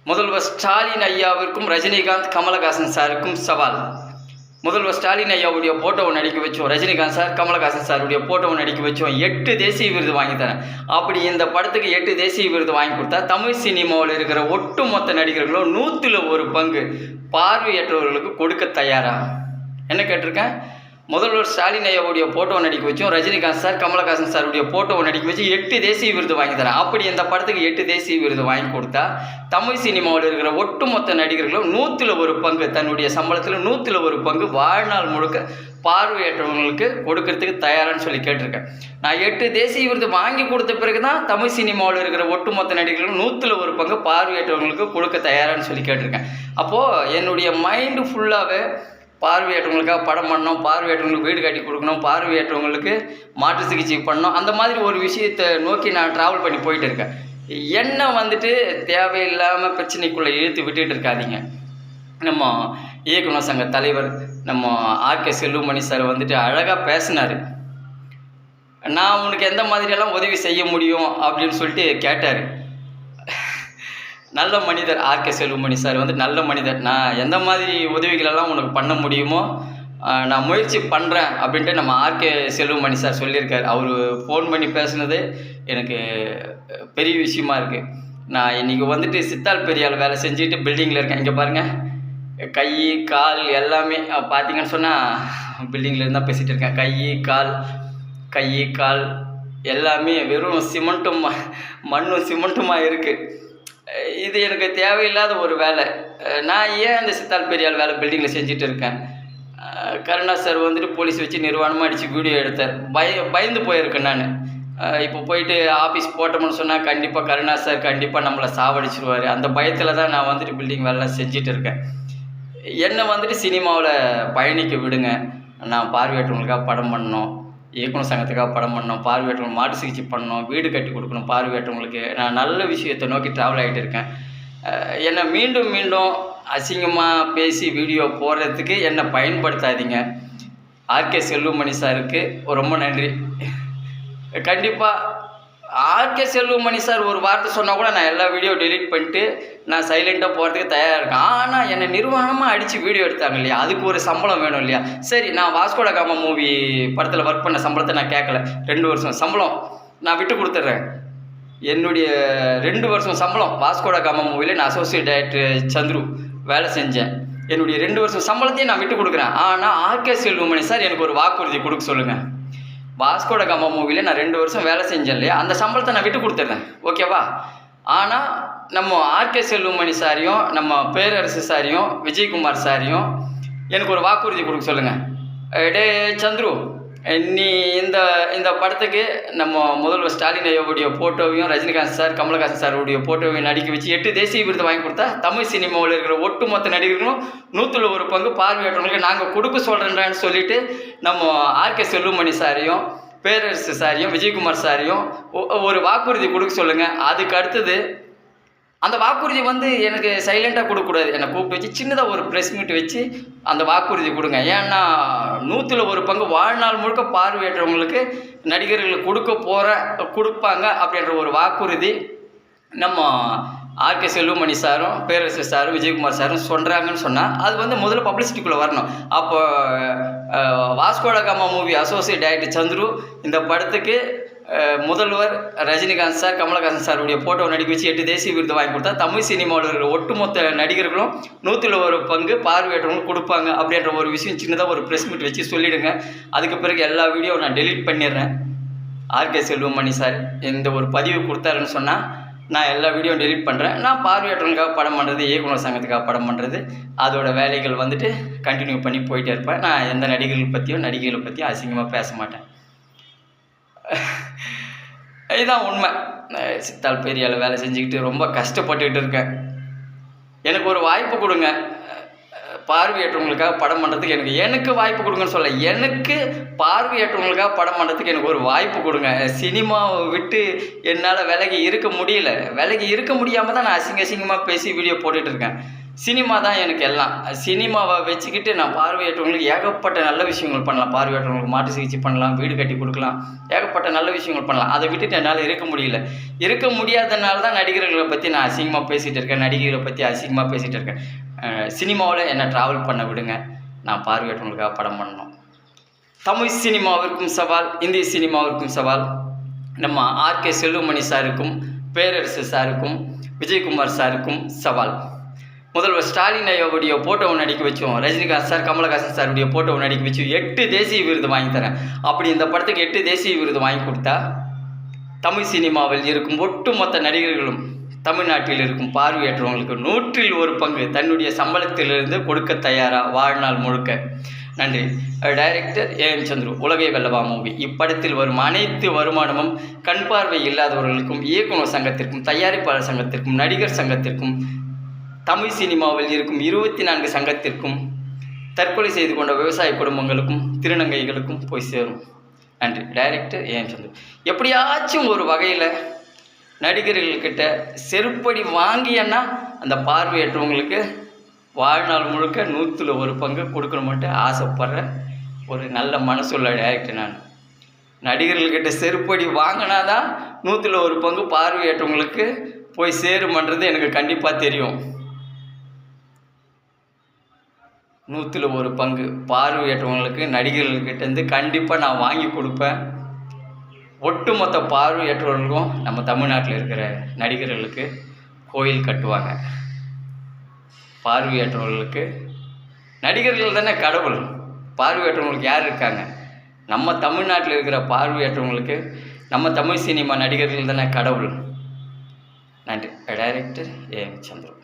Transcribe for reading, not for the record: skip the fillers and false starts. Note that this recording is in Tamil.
முதல்வர் ஸ்டாலின் ஐயாவிற்கும் ரஜினிகாந்த் கமலஹாசன் சாருக்கும் சவால். முதல்வர் ஸ்டாலின் ஐயாவுடைய ஃபோட்டோவை நடிக்க வச்சோம், ரஜினிகாந்த் சார் கமலஹாசன் சாருடைய ஃபோட்டோவை நடிக்க வச்சோம், 8 தேசிய விருது வாங்கி தரேன். அப்படி இந்த படத்துக்கு 8 தேசிய விருது வாங்கி கொடுத்தா தமிழ் சினிமாவில் இருக்கிற ஒட்டுமொத்த நடிகர்களும் 100ல் 1 பங்கு பார்வையற்றவர்களுக்கு கொடுக்க தயாரா? என்ன கேட்டிருக்கேன்? முதல்வர் ஸ்டாலின் ஐயாவுடைய ஃபோட்டோவை நடிக்க வச்சோம், ரஜினிகாந்த் சார் கமலஹாசன் சாருடைய ஃபோட்டோவை நடிக்க வச்சு 8 தேசிய விருது வாங்கி தரேன். அப்படி இந்த படத்துக்கு 8 தேசிய விருது வாங்கி கொடுத்தா தமிழ் சினிமாவில் இருக்கிற ஒட்டுமொத்த நடிகர்களும் 100ல் 1 பங்கு, தன்னுடைய சம்பளத்தில் 100ல் 1 பங்கு வாழ்நாள் முழுக்க பார்வையற்றவங்களுக்கு கொடுக்கறதுக்கு தயாரான்னு சொல்லி கேட்டிருக்கேன். நான் 8 தேசிய விருது வாங்கி கொடுத்த பிறகு தான் தமிழ் சினிமாவில் இருக்கிற ஒட்டுமொத்த நடிகர்களும் 100ல் 1 பங்கு பார்வையற்றவங்களுக்கு கொடுக்க தயாரான்னு சொல்லி கேட்டிருக்கேன். அப்போது என்னுடைய மைண்டு ஃபுல்லாகவே பார்வையற்றவங்களுக்காக படம் பண்ணணும், பார்வையற்றவங்களுக்கு வீடு கட்டி கொடுக்கணும், பார்வையற்றவங்களுக்கு மாற்று சிகிச்சை பண்ணணும், அந்த மாதிரி ஒரு விஷயத்தை நோக்கி நான் ட்ராவல் பண்ணி போயிட்டு இருக்கேன். என்ன வந்துட்டு தேவையில்லாமல் பிரச்சனைக்குள்ளே இழுத்து விட்டுட்டு இருக்காதீங்க. நம்ம இயக்குனர் சங்க தலைவர் நம்ம ஆர்கே செல்வமணி சார் வந்துட்டு அழகாக பேசினார். நான் உனக்கு எந்த மாதிரியெல்லாம் உதவி செய்ய முடியும் அப்படின்னு சொல்லிட்டு கேட்டார். நல்ல மனிதர் ஆர்கே செல்வமணி சார் வந்து நல்ல மனிதர். நான் எந்த மாதிரி உதவிகளெல்லாம் உனக்கு பண்ண முடியுமோ நான் முயற்சி பண்ணுறேன் அப்படின்ட்டு நம்ம ஆர்கே செல்வமணி சார் சொல்லியிருக்கார். அவர் ஃபோன் பண்ணி பேசுனது எனக்கு பெரிய விஷயமா இருக்குது. நான் இன்றைக்கி வந்துட்டு சித்தால் பெரியால் வேலை செஞ்சுட்டு பில்டிங்கில் இருக்கேன். இங்கே பாருங்கள், கை கால் எல்லாமே பார்த்தீங்கன்னு சொன்னால் பில்டிங்கில் இருந்தால் பேசிகிட்டு இருக்கேன். கை கால் எல்லாமே வெறும் சிமெண்ட்டும் மண்ணும் சிமெண்ட்டுமாக இருக்குது. இது எனக்கு தேவையில்லாத ஒரு வேலை. நான் ஏன் அந்த சித்தால் பெரியால் வேலை பில்டிங்கில் செஞ்சுட்டு இருக்கேன்? கருணா சார் வந்துட்டு போலீஸ் வச்சு நிர்வாணமாக அடித்து வீடியோ எடுத்தார். பயந்து போயிருக்கேன் நான். இப்போ போயிட்டு ஆஃபீஸ் போட்டோம்னு சொன்னால் கண்டிப்பாக கருணா சார் கண்டிப்பாக நம்மளை சாவடிச்சிடுவார். அந்த பயத்தில் தான் நான் வந்துட்டு பில்டிங் வேலைலாம் செஞ்சுட்டு இருக்கேன். என்னை வந்துட்டு சினிமாவில் பயணிக்க விடுங்க. நான் பார்வையற்றவங்களுக்காக படம் பண்ணணும், இயக்குனர் சங்கத்துக்காக படம் பண்ணணும், பார்வையற்றவங்க மாட்டு சிகிச்சை பண்ணணும், வீடு கட்டி கொடுக்கணும் பார்வையற்றவங்களுக்கு. நான் நல்ல விஷயத்தை நோக்கி ட்ராவல் ஆகிட்டு இருக்கேன். என்னை மீண்டும் மீண்டும் அசிங்கமாக பேசி வீடியோ போடுறதுக்கு என்னை பயன்படுத்தாதீங்க. ஆர்கே செல்வமணி சாருக்கு ரொம்ப நன்றி. கண்டிப்பாக ஆர்கே செல்வமணி சார் ஒரு வார்த்தை சொன்னால் கூட நான் எல்லா வீடியோ டெலீட் பண்ணிட்டு நான் சைலண்ட்டாக போகிறதுக்கு தயாராக இருக்கேன். ஆனால் என்னை நிர்வாணமாக அடித்து வீடியோ எடுத்தாங்க இல்லையா, அதுக்கு ஒரு சம்பளம் வேணும் இல்லையா? சரி, நான் வாஸ்கோ ட காமா மூவி படத்தில் ஒர்க் பண்ண சம்பளத்தை நான் கேட்கல. 2 வருஷம் சம்பளம் நான் விட்டு கொடுத்துட்றேன். என்னுடைய 2 வருஷம் சம்பளம் வாஸ்கோ ட காமா மூவியில் நான் அசோசியேட் டைரக்டர் சந்துரு வேலை செஞ்சேன். என்னுடைய 2 வருஷம் சம்பளத்தையும் நான் விட்டு கொடுக்குறேன். ஆனால் ஆர்கே செல்வமணி சார் எனக்கு ஒரு வாக்குறுதி கொடுக்க சொல்லுங்கள். வாஸ்கோ ட காமா மூவியில் நான் 2 வருஷம் வேலை செஞ்சேன் இல்லையா, அந்த சம்பளத்தை நான் விட்டு கொடுத்துட்றேன், ஓகேவா? ஆனால் நம்ம ஆர்கே செல்வமணி சாரையும் நம்ம பேரரசு சாரையும் விஜயகுமார் சாரையும் எனக்கு ஒரு வாக்குறுதி கொடுக்க சொல்லுங்கள். டே சந்துரு, நீ இந்த படத்துக்கு நம்ம முதல்வர் ஸ்டாலின் ஐயாவுடைய ஃபோட்டோவையும் ரஜினிகாந்த் சார் கமலஹாசன் சாருடைய ஃபோட்டோவையும் நடிக்க வச்சு 8 தேசிய விருது வாங்கி கொடுத்தா தமிழ் சினிமாவில் இருக்கிற ஒட்டுமொத்த நடிகர்களும் 100ல் 1 பங்கு பார்வையற்றவங்களுக்கு நாங்கள் கொடுக்க சொல்கிறேன்றான்னு சொல்லிட்டு நம்ம ஆர்கே செல்வமணி சாரையும் பேரரசு சாரையும் விஜயகுமார் சாரையும் ஒரு வாக்குறுதி கொடுக்க சொல்லுங்கள். அதுக்கு அடுத்தது அந்த வாக்குறுதி வந்து எனக்கு சைலண்ட்டாக கொடுக்கக்கூடாது. என்னை கூப்பிட்டு வச்சு சின்னதாக ஒரு ப்ரெஸ் மீட் வச்சு அந்த வாக்குறுதி கொடுங்க. ஏன்னா 100ல் 1 பங்கு வாழ்நாள் முழுக்க பார்வையற்றவங்களுக்கு நடிகர்களுக்கு கொடுப்பாங்க அப்படின்ற ஒரு வாக்குறுதி நம்ம ஆர்கே செல்வமணி சாரும் பேரரசு சாரும் விஜயகுமார் சாரும் சொல்கிறாங்கன்னு சொன்னால் அது வந்து முதல்ல பப்ளிசிட்டிக்குள்ளே வரணும். அப்போ Vasco da Gama movie associate director Chandru இந்த படத்துக்கு முதல்வர் ரஜினிகாந்த் சார் கமலஹாசன் சாருடைய ஃபோட்டோ நடிக்க வச்சு 8 தேசிய விருது வாங்கி கொடுத்தா தமிழ் சினிமாவில் இருக்கிற ஒட்டுமொத்த நடிகர்களும் 100ல் 1 பங்கு பார்வையற்றவங்களும் கொடுப்பாங்க அப்படின்ற ஒரு விஷயம் சின்னதாக ஒரு ப்ரெஸ் மீட் வச்சு சொல்லிவிடுங்க. அதுக்கு பிறகு எல்லா வீடியோவும் நான் டெலீட் பண்ணிடுறேன். ஆர்கே செல்வமணி சார் இந்த ஒரு பதிவு கொடுத்தாருன்னு சொன்னால் நான் எல்லா வீடியோவும் டெலீட் பண்ணுறேன். நான் பார்வையற்றவங்களுக்காக படம் பண்ணுறது, இயக்குனர் சங்கத்துக்காக படம் பண்ணுறது, அதோட வேலைகள் வந்துட்டு கண்டினியூ பண்ணி போயிட்டே இருப்பேன். நான் எந்த நடிகர்களை பற்றியும் அசிங்கமாக பேச மாட்டேன். இதுதான் உண்மை. சித்தால் பெரியால் வேலை செஞ்சுக்கிட்டு ரொம்ப கஷ்டப்பட்டுக்கிட்டு இருக்கேன். எனக்கு ஒரு வாய்ப்பு கொடுங்க. பார்வையற்றவங்களுக்காக படம் பண்ணுறதுக்கு எனக்கு வாய்ப்பு கொடுங்கன்னு சொல்ல, எனக்கு பார்வையற்றவங்களுக்காக படம் பண்ணுறதுக்கு எனக்கு ஒரு வாய்ப்பு கொடுங்க. சினிமாவை விட்டு என்னால் விலகி இருக்க முடியல. விலகி இருக்க முடியாமல் தான் நான் அசிங்கமாக பேசி வீடியோ போட்டுட்ருக்கேன். சினிமா தான் எனக்கு எல்லாம். சினிமாவை வச்சுக்கிட்டு நான் பார்வையற்றவங்களுக்கு ஏகப்பட்ட நல்ல விஷயங்கள் பண்ணலாம். பார்வையற்றவங்களுக்கு மாற்று சிகிச்சை பண்ணலாம், வீடு கட்டி கொடுக்கலாம், ஏகப்பட்ட நல்ல விஷயங்கள் பண்ணலாம். அதை விட்டுட்டு என்னால் இருக்க முடியல. இருக்க முடியாதனால தான் நடிகர்களை பற்றி நான் அசிங்கமாக பேசிகிட்டு இருக்கேன், நடிகைகளை பற்றி அசிங்கமாக பேசிகிட்டு இருக்கேன். சினிமாவில் என்னை ட்ராவல் பண்ண விடுங்க, நான் பார்வையற்றவங்களுக்காக படம் பண்ணணும். தமிழ் சினிமாவிற்கும் சவால், இந்திய சினிமாவிற்கும் சவால். நம்ம ஆர்கே செல்வமணி சாருக்கும், பேரரசு சாருக்கும், விஜயகுமார் சாருக்கும் சவால். முதல்வர் ஸ்டாலின் ஐயாவுடைய ஃபோட்டோவை நடிக்க வச்சோம், ரஜினிகாந்த் சார், கமலஹாசன் சாருடைய ஃபோட்டோவை நடிக்க வச்சு 8 தேசிய விருது வாங்கி தரேன். அப்படி இந்த படத்துக்கு 8 தேசிய விருது வாங்கி கொடுத்தா தமிழ் சினிமாவில் இருக்கும் ஒட்டுமொத்த நடிகர்களும் தமிழ்நாட்டில் இருக்கும் பார்வையற்றவங்களுக்கு 100ல் 1 பங்கு தன்னுடைய சம்பளத்திலிருந்து கொடுக்க தயாரா வாழ்நாள் முழுக்க. நன்றி. Director AM Chandru. உலகை வெல்லவா மூவி. இப்படத்தில் வரும் அனைத்து வருமானமும் கண் பார்வை இல்லாதவர்களுக்கும், இயக்குனர் சங்கத்திற்கும், தயாரிப்பாளர் சங்கத்திற்கும், நடிகர் சங்கத்திற்கும், தமிழ் சினிமாவில் இருக்கும் 24 சங்கத்திற்கும், தற்கொலை செய்து கொண்ட விவசாய குடும்பங்களுக்கும், திருநங்கைகளுக்கும் போய் சேரும். நன்றி. Director AM Chandru. எப்படியாச்சும் ஒரு வகையில் நடிகர்கள்கிட்ட செருப்படி வாங்கியன்னா அந்த பார்வையற்றவங்களுக்கு வாழ்நாள் முழுக்க 100ல் 1 பங்கு கொடுக்கணுமென்ட்டு ஆசைப்படுற ஒரு நல்ல மனசுள்ள டைரக்டர் நான். நடிகர்கள்கிட்ட செருப்படி வாங்கினா தான் 100ல் 1 பங்கு பார்வையற்றவங்களுக்கு போய் சேருமன்றது எனக்கு கண்டிப்பாக தெரியும். 100ல் 1 பங்கு பார்வையற்றவங்களுக்கு நடிகர்கள்கிட்டேருந்து கண்டிப்பாக நான் வாங்கி கொடுப்பேன். ஒட்டுமொத்த பார்வையற்றவர்களுக்கும் நம்ம தமிழ்நாட்டில் இருக்கிற நடிகர்களுக்கு கோயில் கட்டுவாங்க. பார்வையற்றவர்களுக்கு நடிகர்கள் தானே கடவுள். பார்வையற்றவங்களுக்கு யார் இருக்காங்க? நம்ம தமிழ்நாட்டில் இருக்கிற பார்வையற்றவங்களுக்கு நம்ம தமிழ் சினிமா நடிகர்கள் தானே கடவுள். நன்றி. Director AM Chandru.